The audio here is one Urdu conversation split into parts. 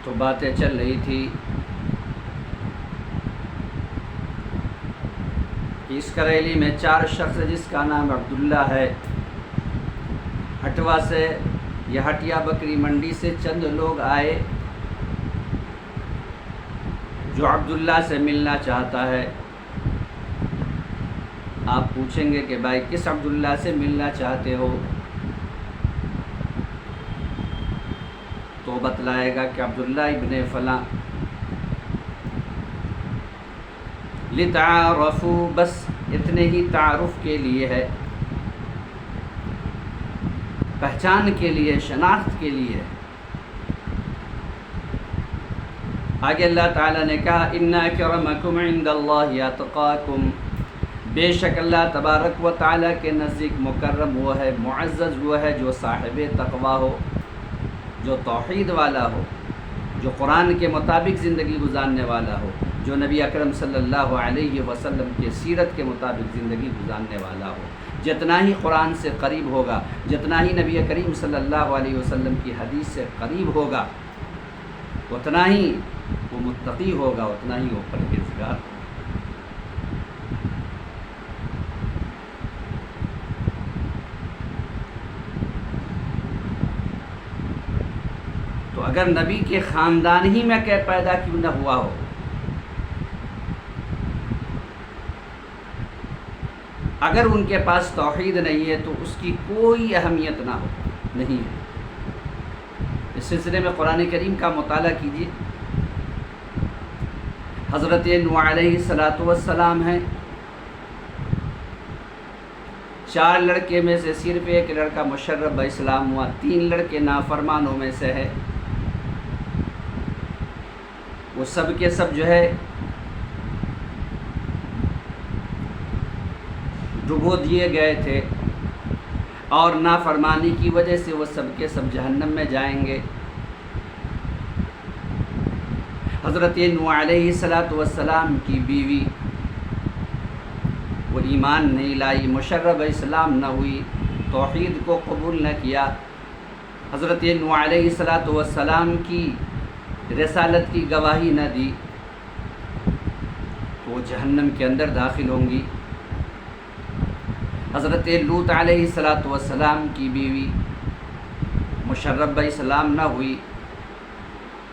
تو باتیں چل رہی تھی اس کریلی میں 4 شخص جس کا نام عبداللہ ہے، ہٹوا سے یا ہٹیا بکری منڈی سے چند لوگ آئے جو عبداللہ سے ملنا چاہتا ہے۔ آپ پوچھیں گے کہ بھائی کس عبداللہ سے ملنا چاہتے ہو؟ تو بتلائے گا کہ عبداللہ ابن فلاں۔ لتعارفوا، بس اتنے ہی تعارف کے لیے ہے، پہچان کے لیے، شناخت کے لیے۔ آگے اللہ تعالیٰ نے کہا ان اکرمکم عند اللہ اتقاکم، بے شک اللہ تبارک و تعالیٰ کے نزدیک مکرم وہ ہے، معزز وہ ہے جو صاحب تقوی ہو، جو توحید والا ہو، جو قرآن کے مطابق زندگی گزارنے والا ہو، جو نبی اکرم صلی اللہ علیہ وسلم کے سیرت کے مطابق زندگی گزارنے والا ہو۔ جتنا ہی قرآن سے قریب ہوگا، جتنا ہی نبی کریم صلی اللہ علیہ وسلم کی حدیث سے قریب ہوگا، اتنا ہی وہ متقی ہوگا، اتنا ہی وہ پرہیزگار ہوگا۔ تو اگر نبی کے خاندان ہی میں پیدا کیوں نہ ہوا ہو، اگر ان کے پاس توحید نہیں ہے تو اس کی کوئی اہمیت نہ ہو، نہیں ہے۔ اس سلسلے میں قرآن کریم کا مطالعہ کیجیے۔ حضرت نوح علیہ السلام ہیں، 4 لڑکے میں سے صرف ایک لڑکا مشرف با اسلام ہوا، 3 لڑکے نافرمانوں میں سے ہے۔ وہ سب کے سب جو ہے ڈبو دیے گئے تھے، اور نافرمانی کی وجہ سے وہ سب کے سب جہنم میں جائیں گے۔ حضرت نوح علیہ السلام کی بیوی وہ ایمان نہیں لائی، مشرف اسلام نہ ہوئی، توحید کو قبول نہ کیا، حضرت نوح علیہ السلام کی رسالت کی گواہی نہ دی، تو وہ جہنم کے اندر داخل ہوں گی۔ حضرت لوط علیہ السلام کی بیوی مشرف اسلام نہ ہوئی،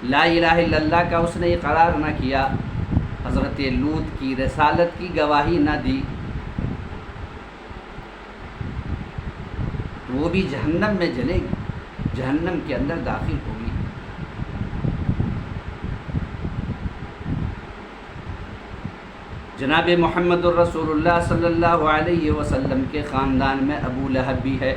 لا الہ الا اللہ کا اس نے اقرار نہ کیا، حضرت لوط کی رسالت کی گواہی نہ دی، تو وہ بھی جہنم میں جلے گی، جہنم کے اندر داخل ہوگی۔ جناب محمد الرسول اللہ صلی اللہ علیہ وسلم کے خاندان میں ابو لہب بھی ہے۔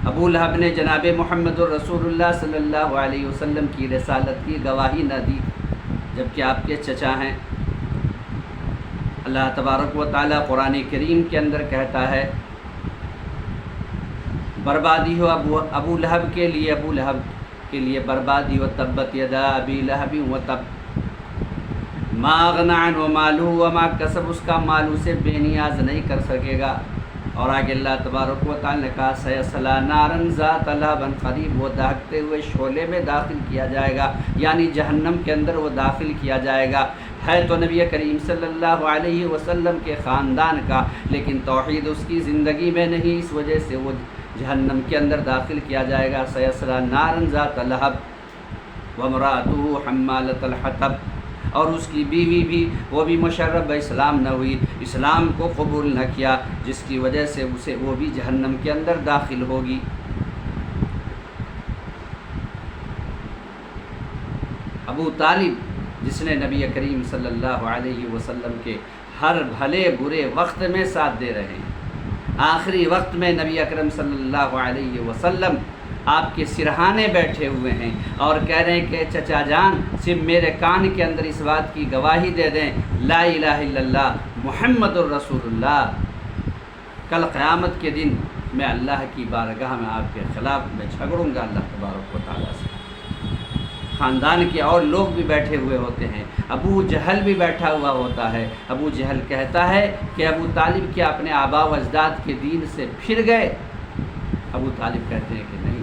ابو لہب نے جناب محمد الرسول اللہ صلی اللہ علیہ وسلم کی رسالت کی گواہی نہ دی، جبکہ آپ کے چچا ہیں۔ اللہ تبارک و تعالیٰ قرآن کریم کے اندر کہتا ہے بربادی ہو ابو لہب کے لیے، ابو لہب کے لیے بربادی ہو، تبت یدا ابی لہب و تب، ما اغنی عنہ مالہ وما کسب، اس کا مال اسے بے نیاز نہیں کر سکے گا۔ اور آگے اللہ تبارک و تعالی نے کہا سیصلی نارا ذات لہب، قریب وہ دہکتے ہوئے شعلے میں داخل کیا جائے گا، یعنی جہنم کے اندر وہ داخل کیا جائے گا۔ ہے تو نبی کریم صلی اللہ علیہ وسلم کے خاندان کا، لیکن توحید اس کی زندگی میں نہیں، اس وجہ سے وہ جہنم کے اندر داخل کیا جائے گا۔ سیصلی نارا ذات لہب وامرأتہ حمالۃ الحطب، اور اس کی بیوی بھی، وہ بھی مشرف اسلام نہ ہوئی، اسلام کو قبول نہ کیا، جس کی وجہ سے اسے وہ بھی جہنم کے اندر داخل ہوگی۔ ابو طالب جس نے نبی کریم صلی اللہ علیہ وسلم کے ہر بھلے برے وقت میں ساتھ دے رہے ہیں، آخری وقت میں نبی اکرم صلی اللہ علیہ وسلم آپ کے سرہانے بیٹھے ہوئے ہیں اور کہہ رہے ہیں کہ چچا جان صرف میرے کان کے اندر اس بات کی گواہی دے دیں لا الہ الا اللہ محمد الرسول اللہ، کل قیامت کے دن میں اللہ کی بارگاہ میں آپ کے خلاف میں جھگڑوں گا اللہ تبارک و تعالیٰ سے۔ خاندان کے اور لوگ بھی بیٹھے ہوئے ہوتے ہیں، ابو جہل بھی بیٹھا ہوا ہوتا ہے۔ ابو جہل کہتا ہے کہ ابو طالب کیا اپنے آبا و اجداد کے دین سے پھر گئے؟ ابو طالب کہتے ہیں کہ نہیں،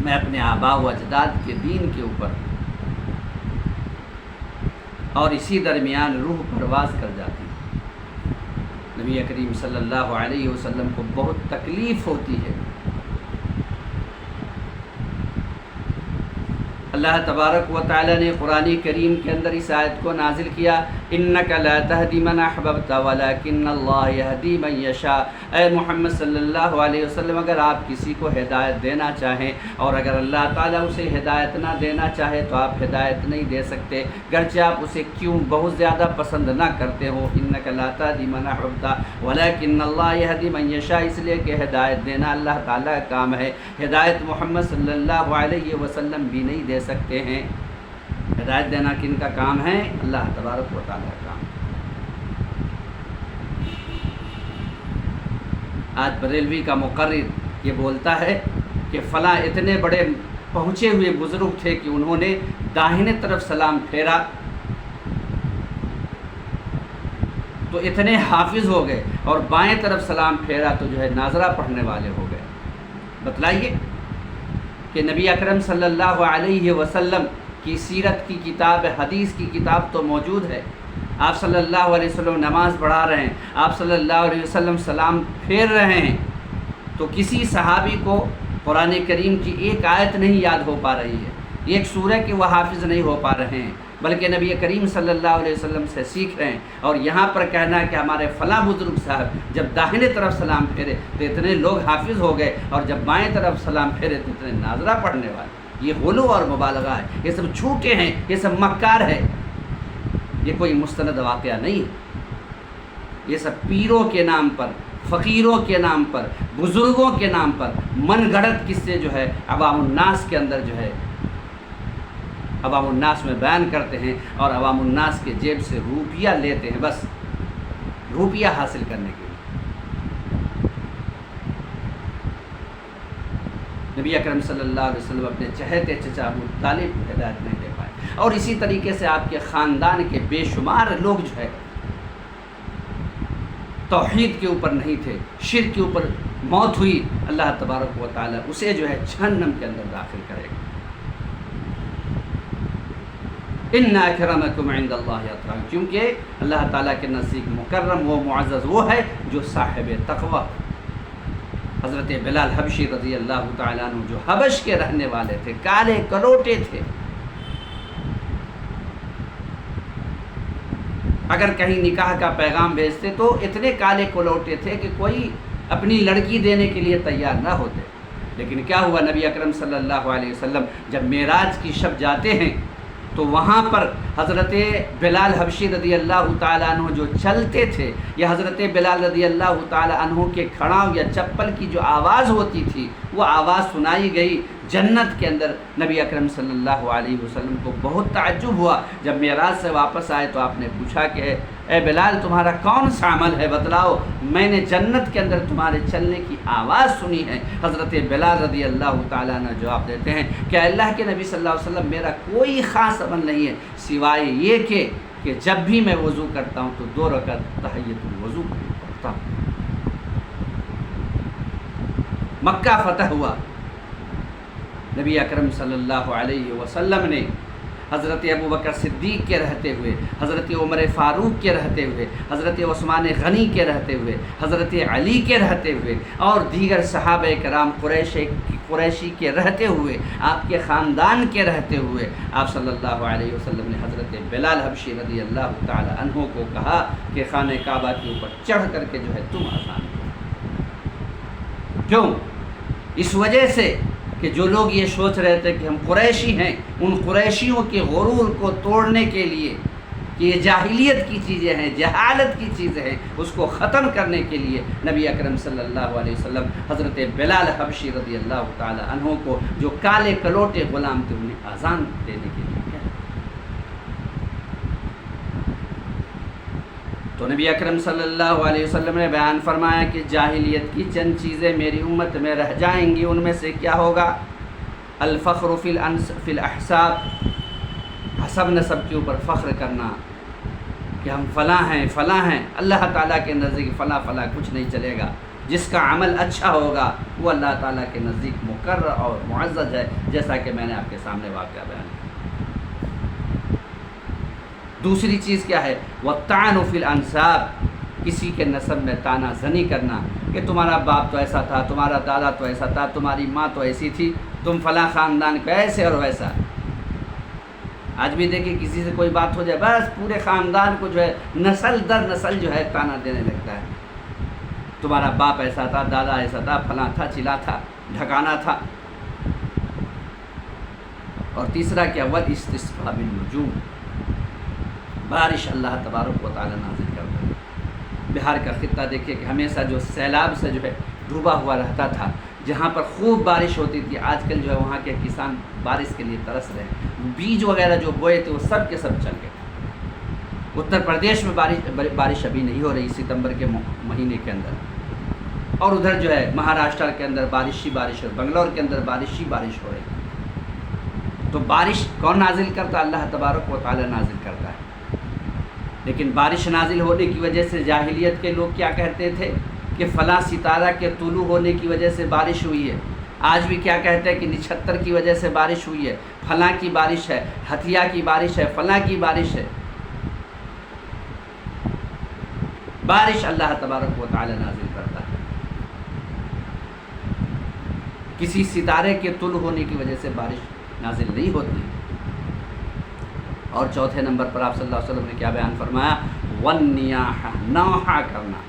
میں اپنے آبا و اجداد کے دین کے اوپر، اور اسی درمیان روح پرواز کر جاتی ہے۔ نبی کریم صلی اللہ علیہ وسلم کو بہت تکلیف ہوتی ہے۔ اللہ تبارک و تعالی نے قرآن کریم کے اندر اس آیت کو نازل کیا، انک لا تہدی من احببت ولکن اللہ یہدی من یشاء۔ اے محمد صلی اللہ علیہ وسلم، اگر آپ کسی کو ہدایت دینا چاہیں اور اگر اللہ تعالیٰ اسے ہدایت نہ دینا چاہے تو آپ ہدایت نہیں دے سکتے، گرچہ آپ اسے کیوں بہت زیادہ پسند نہ کرتے ہو۔ انک لا تہدی من احببت ولکن اللہ یہدی من یشاء، اس لیے کہ ہدایت دینا اللہ تعالیٰ کا کام ہے، ہدایت محمد صلی اللہ علیہ وسلم بھی نہیں دے سکتے ہیں۔ ہدایت دینا کن کا کام ہے؟ اللہ تبارک و تعالیٰ کا کام۔ آج بریلوی کا مقرر یہ بولتا ہے کہ فلاں اتنے بڑے پہنچے ہوئے بزرگ تھے کہ انہوں نے داہنے طرف سلام پھیرا تو اتنے حافظ ہو گئے، اور بائیں طرف سلام پھیرا تو جو ہے ناظرہ پڑھنے والے ہو گئے۔ بتلائیے کہ نبی اکرم صلی اللہ علیہ وسلم کی سیرت کی کتاب، حدیث کی کتاب تو موجود ہے، آپ صلی اللہ علیہ وسلم نماز پڑھا رہے ہیں، آپ صلی اللہ علیہ وسلم سلام پھیر رہے ہیں، تو کسی صحابی کو قرآن کریم کی ایک آیت نہیں یاد ہو پا رہی ہے، ایک سورہ کے وہ حافظ نہیں ہو پا رہے ہیں، بلکہ نبی کریم صلی اللہ علیہ وسلم سے سیکھ رہے ہیں، اور یہاں پر کہنا ہے کہ ہمارے فلاں بزرگ صاحب جب داہنے طرف سلام پھیرے تو اتنے لوگ حافظ ہو گئے، اور جب بائیں طرف سلام پھیرے تو اتنے ناظرہ پڑھنے والے۔ یہ غلو اور مبالغہ ہے، یہ سب جھوٹے ہیں، یہ سب مکار ہے، یہ کوئی مستند واقعہ نہیں ہے۔ یہ سب پیروں کے نام پر، فقیروں کے نام پر، بزرگوں کے نام پر من گھڑت قصے جو ہے عوام الناس کے اندر جو ہے عوام الناس میں بیان کرتے ہیں، اور عوام الناس کے جیب سے روپیہ لیتے ہیں، بس روپیہ حاصل کرنے کے لیے۔ نبی اکرم صلی اللہ علیہ وسلم اپنے چہتے چچا ابو طالب کو ہدایت نہیں دے پائے، اور اسی طریقے سے آپ کے خاندان کے بے شمار لوگ جو ہے توحید کے اوپر نہیں تھے، شرک کے اوپر موت ہوئی، اللہ تبارک و تعالیٰ اسے جو ہے جہنم کے اندر داخل کرے گا۔ ان اکرمکم عند اللہ اتقاکم، کیونکہ اللہ تعالیٰ کے نزدیک مکرم و معزز وہ ہے جو صاحب تقوی۔ حضرت بلال حبشی رضی اللہ تعالیٰ عنہ جو حبش کے رہنے والے تھے، کالے کلوٹے تھے، اگر کہیں نکاح کا پیغام بھیجتے تو اتنے کالے کلوٹے تھے کہ کوئی اپنی لڑکی دینے کے لیے تیار نہ ہوتے۔ لیکن کیا ہوا، نبی اکرم صلی اللہ علیہ وسلم جب معراج کی شب جاتے ہیں تو وہاں پر حضرت بلال حبشی رضی اللہ تعالیٰ عنہ جو چلتے تھے، یا حضرت بلال رضی اللہ تعالیٰ عنہ کے کھڑاؤں یا چپل کی جو آواز ہوتی تھی وہ آواز سنائی گئی جنت کے اندر۔ نبی اکرم صلی اللہ علیہ وسلم کو بہت تعجب ہوا، جب معراج سے واپس آئے تو آپ نے پوچھا کہ اے بلال تمہارا کون سا عمل ہے بتلاؤ، میں نے جنت کے اندر تمہارے چلنے کی آواز سنی ہے۔ حضرت بلال رضی اللہ تعالیٰ عنہ جواب دیتے ہیں کہ اللہ کے نبی صلی اللہ علیہ وسلم میرا کوئی خاص عمل نہیں ہے سوائے یہ کہ جب بھی میں وضو کرتا ہوں تو 2 رکعت تحیۃ الوضو پڑھتا ہوں۔ مکہ فتح ہوا، نبی اکرم صلی اللہ علیہ وسلم نے حضرت ابو بکر صدیق کے رہتے ہوئے، حضرت عمر فاروق کے رہتے ہوئے، حضرت عثمان غنی کے رہتے ہوئے، حضرت علی کے رہتے ہوئے، اور دیگر صحابہ کرام قریشی کے رہتے ہوئے، آپ کے خاندان کے رہتے ہوئے، آپ صلی اللہ علیہ وسلم نے حضرت بلال حبشی رضی اللہ تعالی عنہ کو کہا کہ خانہ کعبہ کے اوپر چڑھ کر کے جو ہے تم آزان کرو۔ کیوں؟ اس وجہ سے کہ جو لوگ یہ سوچ رہے تھے کہ ہم قریشی ہیں، ان قریشیوں کے غرور کو توڑنے کے لیے کہ یہ جاہلیت کی چیزیں ہیں، جہالت کی چیزیں ہیں، اس کو ختم کرنے کے لیے نبی اکرم صلی اللہ علیہ وسلم حضرت بلال حبشی رضی اللہ تعالی عنہ کو جو کالے کلوٹے غلام تھے انہیں آزان دینے کے لیے کہا۔ تو نبی اکرم صلی اللہ علیہ وسلم نے بیان فرمایا کہ جاہلیت کی چند چیزیں میری امت میں رہ جائیں گی، ان میں سے کیا ہوگا؟ الفخر فی الاحساب، حسب نسب کے اوپر فخر کرنا کہ ہم فلاں ہیں فلاں ہیں، اللہ تعالیٰ کے نزدیک فلاں فلاں کچھ نہیں چلے گا۔ جس کا عمل اچھا ہوگا وہ اللہ تعالیٰ کے نزدیک مقرر اور معزز ہے، جیسا کہ میں نے آپ کے سامنے واقعہ بیان کیا۔ دوسری چیز کیا ہے؟ وَالطَّعْنُ فِي الْأَنْسَابِ، کسی کے نسب میں تانا زنی کرنا کہ تمہارا باپ تو ایسا تھا، تمہارا دادا تو ایسا تھا، تمہاری ماں تو ایسی تھی، تم فلاں خاندان کا ایسے اور ویسا۔ آج بھی دیکھیں کسی سے کوئی بات ہو جائے بس پورے خاندان کو جو ہے نسل در نسل جو ہے تانا دینے لگتا ہے، تمہارا باپ ایسا تھا، دادا ایسا تھا، فلاں تھا، چلا تھا، ڈھکانا تھا۔ اور تیسرا کیا؟ والاستسقاء بالنجوم، بارش اللہ تبارک و تعالی نازل کرتا ہے۔ بہار کا خطہ دیکھیے کہ ہمیشہ جو سیلاب سے جو ہے ڈوبا ہوا رہتا تھا، جہاں پر خوب بارش ہوتی تھی، آج کل جو ہے وہاں کے کسان بارش کے لیے ترس رہے ہیں، بیج وغیرہ جو بوئے تھے وہ سب کے سب چل گئے۔ اتر پردیش میں بارش ابھی نہیں ہو رہی ستمبر کے مہینے کے اندر، اور ادھر جو ہے مہاراشٹر کے اندر بارش ہی بارش، اور بنگلور کے اندر بارش ہی بارش ہو رہی۔ تو بارش کون نازل کرتا؟ اللہ تبارک و تعالی نازل کرتا ہے۔ لیکن بارش نازل ہونے کی وجہ سے جاہلیت کے لوگ کیا کہتے تھے کہ فلاں ستارہ کے طلوع ہونے کی وجہ سے بارش ہوئی ہے۔ آج بھی کیا کہتے ہیں کہ نچھتر کی وجہ سے بارش ہوئی ہے، فلاں کی بارش ہے، ہتھیا کی بارش ہے، فلاں کی بارش ہے۔ بارش اللہ تبارک و تعالی نازل کرتا ہے، کسی ستارے کے طلوع ہونے کی وجہ سے بارش نازل نہیں ہوتی۔ اور چوتھے نمبر پر آپ صلی اللہ علیہ وسلم نے کیا بیان فرمایا؟ والنیاحہ، نوحہ کرنا،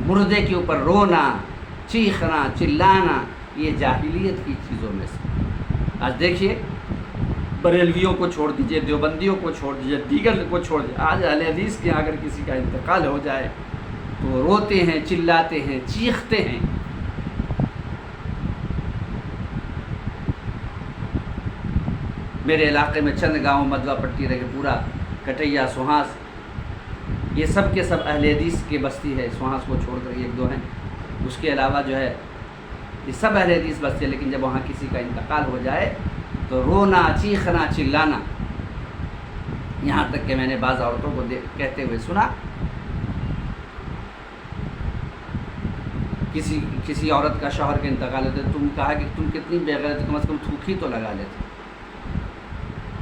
مردے کے اوپر رونا، چیخنا، چلانا، یہ جاہلیت کی چیزوں میں سے۔ آج دیکھیے بریلویوں کو چھوڑ دیجئے، دیوبندیوں کو چھوڑ دیجئے، دیگر کو چھوڑ دیجئے، آج اہل حدیث کے اگر کسی کا انتقال ہو جائے تو روتے ہیں، چلاتے ہیں، چیختے ہیں۔ میرے علاقے میں چند گاؤں مدوا پٹی رہے، پورا کٹیا، سوہاس، یہ سب کے سب اہل حدیث کی بستی ہے، سوہاس کو چھوڑ کر ایک دو ہیں، اس کے علاوہ جو ہے یہ سب اہل حدیث بستی ہے۔ لیکن جب وہاں کسی کا انتقال ہو جائے تو رونا، چیخنا، چلانا، یہاں تک کہ میں نے بعض عورتوں کو کہتے ہوئے سنا، کسی عورت کا شوہر کے انتقال ہوتے، تم کہا کہ تم کتنی بے غیرت، کم از کم تھوک ہی تو لگا لیتے۔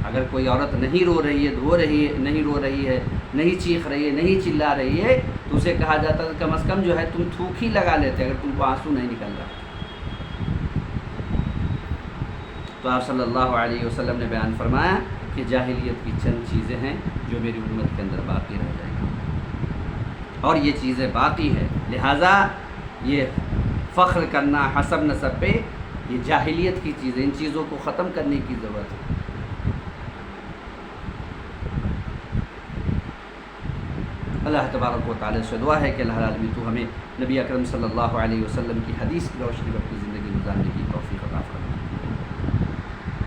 اگر کوئی عورت نہیں رو رہی ہے، نہیں رو رہی ہے، نہیں چیخ رہی ہے، نہیں چلا رہی ہے، تو اسے کہا جاتا ہے کم از کم جو ہے تم تھوک ہی لگا لیتے اگر تم کو آنسو نہیں نکل رہا۔ تو آپ صلی اللہ علیہ وسلم نے بیان فرمایا کہ جاہلیت کی چند چیزیں ہیں جو میری امت کے اندر باقی رہ جائیں گی، اور یہ چیزیں باقی ہے، لہٰذا یہ فخر کرنا حسب نسب پہ، یہ جاہلیت کی چیزیں، ان چیزوں کو ختم کرنے کی ضرورت ہے۔ اللہ تبارک و تعالی سے دعا ہے کہ اللہ العالمین تو ہمیں نبی اکرم صلی اللہ علیہ وسلم کی حدیث کی روشنی میں اپنی زندگی گزارنے کی توفیق عطا فرمائے۔